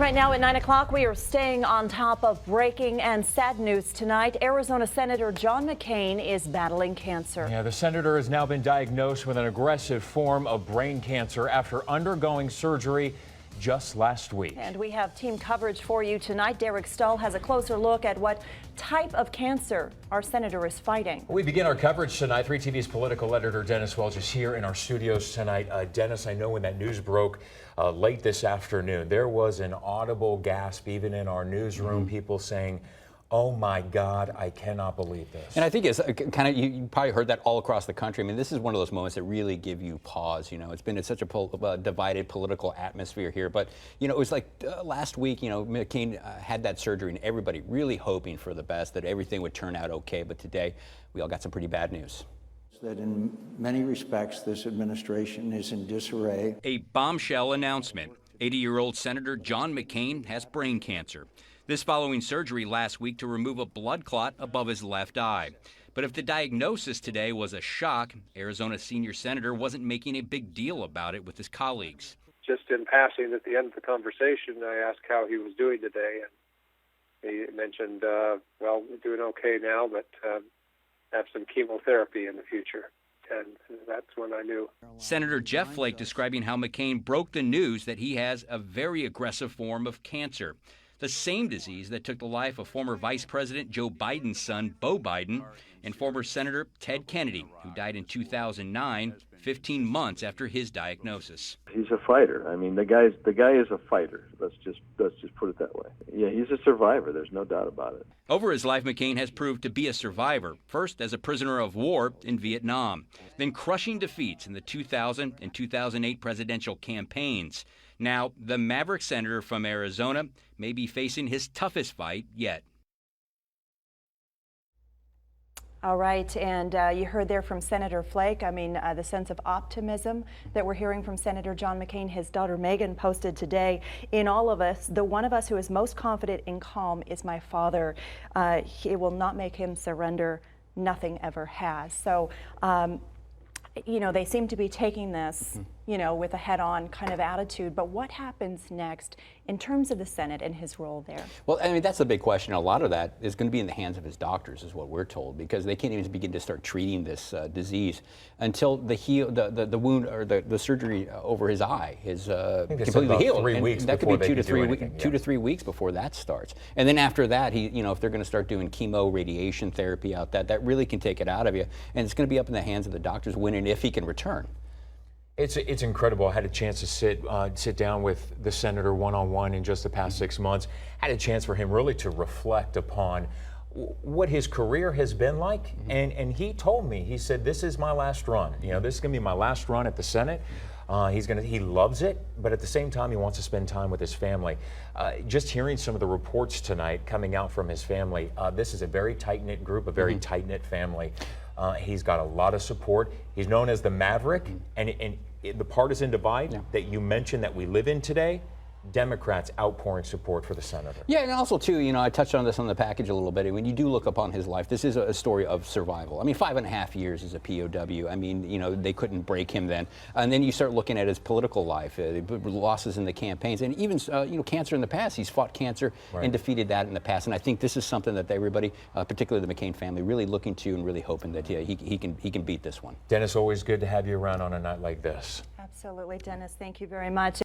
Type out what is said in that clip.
Right now at 9 o'clock, we are staying on top of breaking and sad news tonight. Arizona Senator John McCain is battling cancer. Yeah, the senator has now been diagnosed with an aggressive form of brain cancer after undergoing surgery just last week. And we have team coverage for you tonight. Derek Stahl has a closer look at what type of cancer our senator is fighting. We begin our coverage tonight. 3TV's political editor Dennis Welch is here in our studios tonight. Dennis, I know when that news broke late this afternoon, there was an audible gasp even in our newsroom, people saying, "Oh my God, I cannot believe this." And I think it's kind of, you probably heard that all across the country. I mean, this is one of those moments that really give you pause. You know, it's been in such a divided political atmosphere here. But, you know, it was like last week, you know, McCain had that surgery and everybody really hoping for the best, that everything would turn out okay. But today, we all got some pretty bad news. That in many respects, this administration is in disarray. A bombshell announcement. 80-year-old Senator John McCain has brain cancer. This following surgery last week to remove a blood clot above his left eye. But if the diagnosis today was a shock, Arizona senior senator wasn't making a big deal about it with his colleagues. Just in passing at the end of the conversation, I asked how he was doing today, and he mentioned, well, we're doing okay now, but have some chemotherapy in the future. And that's when I knew. Senator Jeff Flake describing how McCain broke the news that he has a very aggressive form of cancer. The same disease that took the life of former Vice President Joe Biden's son, Beau Biden, and former Senator Ted Kennedy, who died in 2009, 15 months after his diagnosis. He's a fighter. I mean, the guy is a fighter. Let's just put it that way. Yeah, he's a survivor. There's no doubt about it. Over his life, McCain has proved to be a survivor, first as a prisoner of war in Vietnam, then crushing defeats in the 2000 and 2008 presidential campaigns. Now, the Maverick senator from Arizona may be facing his toughest fight yet. All right, and you heard there from Senator Flake, I mean, the sense of optimism that we're hearing from Senator John McCain. His daughter Megan posted today, "In all of us, the one of us who is most confident and calm is my father. It will not make him surrender. Nothing ever has." So, you know, they seem to be taking this, you know, with a head-on kind of attitude. But what happens next in terms of the Senate and his role there? Well, I mean, that's the big question. A lot of that is going to be in the hands of his doctors, is what we're told, because they can't even begin to start treating this disease until the wound or the surgery over his eye is completely healed. 3 weeks that could before be they do 2 to 3 weeks before that starts. And then after that, you know, if they're going to start doing chemo, radiation therapy out that really can take it out of you. And it's going to be up in the hands of the doctors when and if he can return. It's incredible. I had a chance to sit down with the senator one-on-one in just the past 6 months. Had a chance for him really to reflect upon what his career has been like, and he told me, he said, "This is my last run. You know, this is going to be my last run at the Senate." He loves it, but at the same time, he wants to spend time with his family. Just hearing some of the reports tonight coming out from his family, this is a very tight-knit group, a very tight-knit family. He's got a lot of support. He's known as the Maverick, and the partisan divide that you mentioned that we live in today, Democrats outpouring support for the senator. Yeah, and also, too, you know, I touched on this on the package a little bit. When you do look upon his life, this is a story of survival. I mean, 5.5 years as a POW. I mean, you know, they couldn't break him then. And then you start looking at his political life, losses in the campaigns, and even, you know, cancer in the past. He's fought cancer and defeated that in the past. And I think this is something that everybody, particularly the McCain family, really looking to and really hoping that he can beat this one. Dennis, always good to have you around on a night like this. Absolutely, Dennis. Thank you very much.